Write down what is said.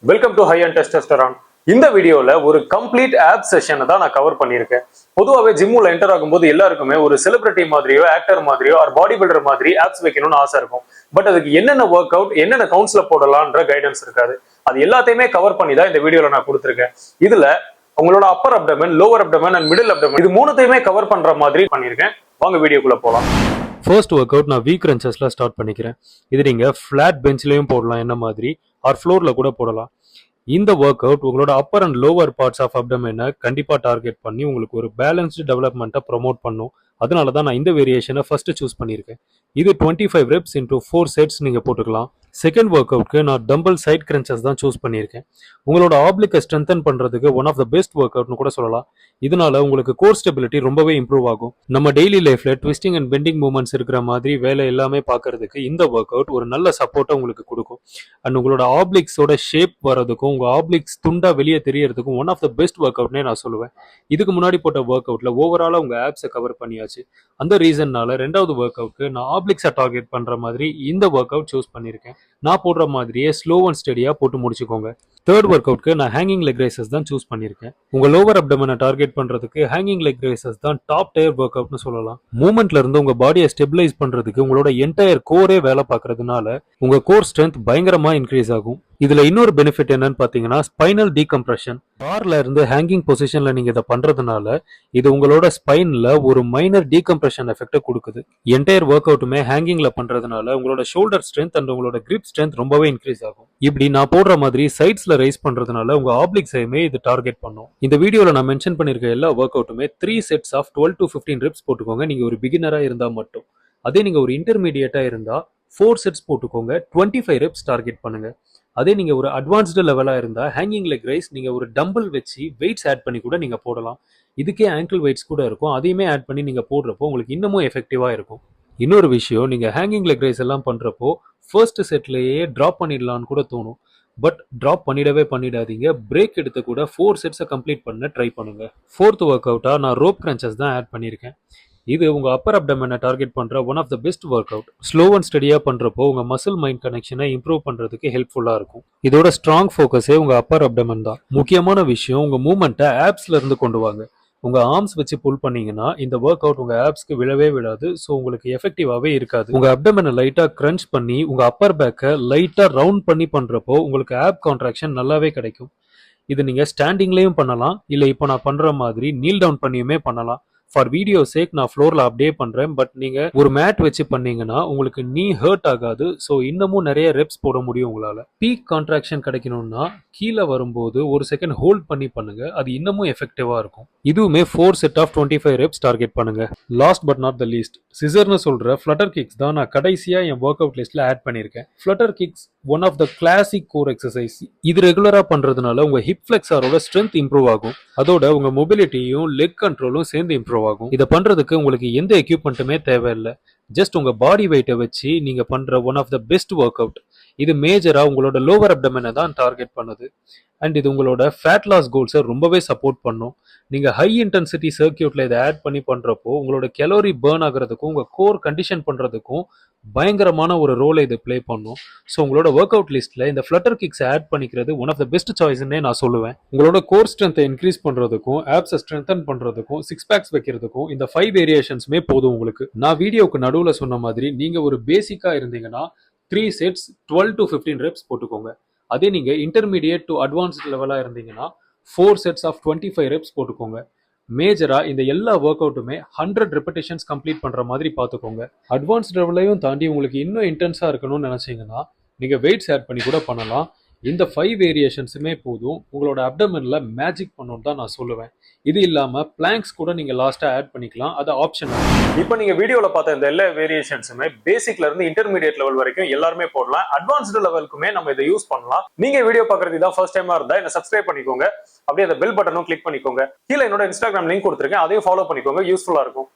Welcome to high and testosterone. இந்த வீடியோல ஒரு கம்ப்ளீட் ஆப் செஷனை தான் நான் கவர் பண்ணியிருக்கேன். பொதுவாகவே ஜிம்முல என்டர் ஆகும்போது எல்லாருக்குமே ஒரு செலிபிரிட்டி மாதிரியோ ஆக்டர் மாதிரியோ ஆர் பாடி பில்டர் மாதிரி ஆப்ஸ் வைக்கணும்னு ஆசை இருக்கும். பட் அதுக்கு என்னென்ன ஒர்க் அவுட் என்னென்ன கவுண்ட்ஸ்ல போடலான்ற கைடன்ஸ் இருக்காது. அது எல்லாத்தையுமே கவர் பண்ணி தான் இந்த வீடியோல நான் கொடுத்துருக்கேன். இதுல உங்களோட Appar abdomen, lower abdomen and middle abdomen இது மூணுத்தையுமே கவர் பண்ற மாதிரி பண்ணியிருக்கேன். வாங்க வீடியோக்குள்ள போலாம். ஃபர்ஸ்ட் ஒர்க் அவுட் நான் வீக் ரன்சஸ்ல ஸ்டார்ட் பண்ணிக்கிறேன். இது நீங்க ஃபிளாட் பெஞ்ச்லயும் போடலாம், என்ன மாதிரி ஆர் ஃப்ளோர்ல கூட போடலாம். இந்த ஒர்க் அவுட் உங்களோட upper and lower parts of அப்டமனை கண்டிப்பா டார்கெட் பண்ணி உங்களுக்கு ஒரு பேலன்ஸ்டு டெவலப்மெண்ட்டை ப்ரொமோட் பண்ணும். அதனால தான் நான் இந்த வேரியேஷனை ஃபர்ஸ்ட் சூஸ் பண்ணியிருக்கேன். இது 25 reps into 4 sets நீங்க போட்டுக்கலாம். செகண்ட் ஒர்க் அவுட்க்கு நான் டம்பிள் சைட் கிரன்ச்சஸ் தான் சூஸ் பண்ணியிருக்கேன். உங்களோட ஆப்ளிக்கை ஸ்ட்ரென்தன் பண்றதுக்கு ஒன் ஆஃப் த பெஸ்ட் ஒர்க் அவுட்னு கூட சொல்லலாம். இதனால உங்களுக்கு கோர் ஸ்டெபிலிட்டி ரொம்பவே இம்ப்ரூவ் ஆகும். நம்ம டெய்லி லைஃப்ல ட்விஸ்டிங் அண்ட் பெண்டிங் மூவ்மெண்ட்ஸ் இருக்கிற மாதிரி வேலை எல்லாமே பார்க்கறதுக்கு இந்த ஒர்க் அவுட் ஒரு நல்ல சப்போர்ட்டை உங்களுக்கு கொடுக்கும். அண்ட் உங்களோட ஆப்ளிக்ஸோட ஷேப் வரதுக்கும் உங்க ஆப்ளிக்ஸ் துண்டா வெளியே தெரியறதுக்கும் ஒன் ஆஃப் த பெஸ்ட் ஒர்க் அவுட்னே நான் சொல்லுவேன். இதுக்கு முன்னாடி போட்ட ஒர்க் அவுட்ல ஓவராலா உங்க ஆப்ஸை கவர் பண்ணியாச்சு. அந்த ரீசன்னால ரெண்டாவது ஒர்க் அவுட்க்கு நான் ஆப்ளிக்ஸை டார்கெட் பண்ற மாதிரி இந்த ஒர்க் அவுட் சூஸ் பண்ணியிருக்கேன். நான் போடுற மாதிரியே ஸ்லோ அண்ட் ஸ்டெடியா போட்டு முடிச்சுக்கோங்க. தேர்ட் ஒர்க் அவுட்க்கு நான் ஹேங்கிங் லெக் ரைசஸ் தான் சூஸ் பண்ணியிருக்கேன். உங்க லோவர் அப்டமனை டார்கெட் பண்றதுக்கு ஹேங்கிங் லெக் ரைசஸ் தான் டாப் டயர் ஒர்க் அவுட்னு சொல்லலாம். மூவ்மெண்ட்ல இருந்து உங்க பாடியை ஸ்டெபிலைஸ் பண்றதுக்கு உங்களோட என்டையர் கோரே வேலை பார்க்கறதுனால உங்க கோர் ஸ்ட்ரென்த் பயங்கரமா இன்க்ரீஸ் ஆகும். இதுல இன்னொரு பெனிஃபிட் என்னன்னு பாத்தீங்கன்னா ஸ்பைனல் டீகம்ப்ரெஷன். பார்ல இருந்து ஹேங்கிங் பொசிஷன்ல நீங்க இதை பண்றதுனால இது உங்களோட ஸ்பைன்ல ஒரு மைனர் டீகம்ப்ரெஷன் எஃபெக்ட் கொடுக்குது. என்டையர் ஒர்க் அவுட்டுமே ஹேங்கிங்ல பண்றதுனால உங்களோட ஷோல்டர் ஸ்ட்ரென்த் அண்ட் உங்களோட கிரிப் ஸ்ட்ரென்த் ரொம்பவே இன்க்ரீஸ் ஆகும். இப்படி நான் போடுற மாதிரி சைட்ஸ்ல ரைஸ் பண்றதுனால உங்க ஆப்ளிக்ஸையுமே இது டார்கெட் பண்ணும். இந்த வீடியோல நான் மென்ஷன் பண்ணிருக்க எல்லா work அவுட்டுமே 3 sets of 12 to 15 reps போட்டுக்கோங்க. நீங்க ஒரு பிகினரா இருந்தா மட்டும். அதே நீங்க ஒரு இன்டர்மீடியட்டா இருந்தா 4 sets போட்டுக்கோங்க. 25 reps டார்கெட் பண்ணுங்க. அதே நீங்க ஒரு அட்வான்ஸ்டு லெவலா இருந்தா ஹேங்கிங் லெக் ரைஸ் நீங்க ஒரு டம்பிள் வச்சு வெயிட்ஸ் ஆட் பண்ணி கூட நீங்க போடலாம். இதுக்கே ஆங்கிள் வெயிட்ஸ் கூட இருக்கும். அதையுமே ஆட் பண்ணி நீங்க போடுறப்போ உங்களுக்கு இன்னமும் எஃபெக்டிவா இருக்கும். இன்னொரு விஷயம், நீங்க ஹேங்கிங் லெக் ரைஸ் எல்லாம் பண்றப்போ ஃபர்ஸ்ட் செட்லயே டிராப் பண்ணிடலான்னு கூட தோணும். பட் டிராப் பண்ணிடாதீங்க. பிரேக் எடுத்து கூட 4 sets கம்ப்ளீட் பண்ண ட்ரை பண்ணுங்க. ஃபோர்த் ஒர்க் அவுட்டா நான் ரோப் கிரன்ச்சஸ் தான் ஆட் பண்ணியிருக்கேன். இது உங்க அப்பர் அப்டமனை டார்கெட் பண்ற one of the best workout. Slow and ஸ்டடியா பண்றப்போ உங்க மசில் மைண்ட் கனெக்ஷனை இம்ப்ரூவ் பண்றதுக்கு ஹெல்ப்ஃபுல்லா இருக்கும். இதோட ஸ்ட்ராங் ஃபோக்கஸே உங்க அப்பர் அப்டமன் தான். முக்கியமான விஷயம், உங்க மூவ்மெண்ட்டை ஆப்ஸ்ல இருந்து கொண்டு வாங்க. உங்க ஆர்ம்ஸ் வச்சு புல் பண்ணீங்கன்னா இந்த ஒர்க் அவுட் உங்க ஆப்ஸ்க்கு விழவே விழாது. ஸோ உங்களுக்கு எஃபெக்டிவாவே இருக்காது. உங்க அப்டமனை லைட்டா கிரன்ச் பண்ணி உங்க அப்பர் பேக்கை லைட்டா ரவுண்ட் பண்ணி பண்றப்போ உங்களுக்கு ஆப் கான்ட்ராக்ஷன் நல்லாவே கிடைக்கும். இது நீங்க ஸ்டாண்டிங்லயும் பண்ணலாம், இல்ல இப்போ நான் பண்ற மாதிரி நீல் டவுன் பண்ணியுமே பண்ணலாம். ஃபார் வீடியோ சேக் நான் ஃப்ளோர்ல அப்படியே பண்றேன். பட் நீங்க ஒரு மேட் வச்சு பண்ணீங்கன்னா உங்களுக்கு நீ ஹர்ட் ஆகாது. ஸோ இன்னமும் நிறைய ரெப்ஸ் போட முடியும் உங்களால. பீக் கான்ட்ராக்ஷன் கிடைக்கணும்னா கீழே வரும்போது ஒரு செகண்ட் ஹோல்ட் பண்ணி பண்ணுங்க. அது இன்னமும் எஃபெக்டிவா இருக்கும். இதுவுமே 4 set ஆஃப் 25 reps டார்கெட் பண்ணுங்க. Last but not the least, சிசர்னு சொல்ற ஃப்ளட்டர் கிக்ஸ் தான் நான் கடைசியா என் ஒர்க் அவுட் லிஸ்ட்ல ஆட் பண்ணியிருக்கேன். Flutter kicks one of the classic core exercise. இது ரெகுலரா பண்றதுனால உங்க ஹிப் ஃபிளெக்ஸரோட ஸ்ட்ரென்த் இம்ப்ரூவ் ஆகும். அதோட உங்க மொபிலிட்டியும் லெக் கண்ட்ரோலும் சேர்ந்து இம்ப்ரூவ் ஆகும். இதை பண்றதுக்கு உங்களுக்கு எந்த எக்யூப்மெண்ட்டுமே தேவையில்லை. ஜஸ்ட் உங்க பாடி வெயிட்டை வச்சு நீங்க பண்ற one of the best workout. இது மேஜரா உங்களோட லோவர் அப்டமனை தான் டார்கெட் பண்ணுது. அண்ட் இது உங்களோட ஃபேட் லாஸ் கோல்ஸை ரொம்பவே சப்போர்ட் பண்ணும். நீங்க ஹை இன்டென்சிட்டி சர்க்கியூட்ல இதை ஆட் பண்ணி பண்றப்போ உங்களோட கலோரி பர்ன் ஆகிறதுக்கும் உங்க கோர் கண்டிஷன் பண்றதுக்கும் பயங்கரமான ஒரு ரோலை இது பிளே பண்ணும். ஸோ உங்களோட ஒர்க் அவுட் லிஸ்ட்ல இந்த ஃப்ளட்டர் கிக்ஸ் ஆட் பண்ணிக்கிறது ஒன் ஆஃப் த பெஸ்ட் சாய்ஸ்னே நான் சொல்லுவேன். உங்களோட கோர் ஸ்ட்ரென்த்தை இன்க்ரீஸ் பண்றதுக்கும் ஆப்ஸை ஸ்ட்ரென்தன் பண்றதுக்கும் 6 packs வைக்கிறதுக்கும் இந்த 5 வேரியேஷன்ஸுமே போதும் உங்களுக்கு. நான் வீடியோக்கு நடுவில் சொன்ன மாதிரி நீங்க ஒரு பேசிக்கா இருந்தீங்கன்னா 3 sets 12 to 15 reps போட்டுக்கோங்க. அதே நீங்க இன்டர்மீடியேட் டு அட்வான்ஸ்ட் லெவலா இருந்தீங்கன்னா 4 sets ஆஃப் 25 reps போட்டுக்கோங்க. மேஜரா இந்த எல்லா ஒர்க் அவுட்டுமே 100 repetitions கம்ப்ளீட் பண்ற மாதிரி பார்த்துக்கோங்க. அட்வான்ஸ்ட் லெவலையும் தாண்டி உங்களுக்கு இன்னும் இன்டென்ஸா இருக்கணும்னு நினைச்சீங்கன்னா நீங்க வெயிட்ஸ் ஆட் பண்ணி கூட பண்ணலாம். இந்த 5 வேரியேஷன்ஸுமே போதும் உங்களோட அப்டமன்ல மேஜிக் பண்ணணும்னு தான் நான் சொல்லுவேன். இது இல்லாம பிளாங்க்ஸ் கூட நீங்க லாஸ்டா ஆட் பண்ணிக்கலாம், அது ஆப்ஷன். இப்போ நீங்க வீடியோல பார்த்த இந்த எல்லா வேரியேஷன்ஸுமே பேசிக்ல இருந்து இன்டர்மீடியட் லெவல் வரைக்கும் எல்லாருமே போடலாம். அட்வான்ஸ்டு லெவலுக்குமே நம்ம இதை யூஸ் பண்ணலாம். நீங்க வீடியோ பார்க்கறது தான் ஃபர்ஸ்ட் டைமா இருந்தா என்ன சப்ஸ்கிரைப் பண்ணிக்கோங்க. அப்படியே அந்த பெல் பட்டனும் கிளிக் பண்ணிக்கோங்க. கீழே என்னோட இன்ஸ்டாகிராம் லிங்க் கொடுத்துருக்கேன், அதையும் ஃபாலோ பண்ணிக்கோங்க. யூஸ்ஃபுல்லா இருக்கும்.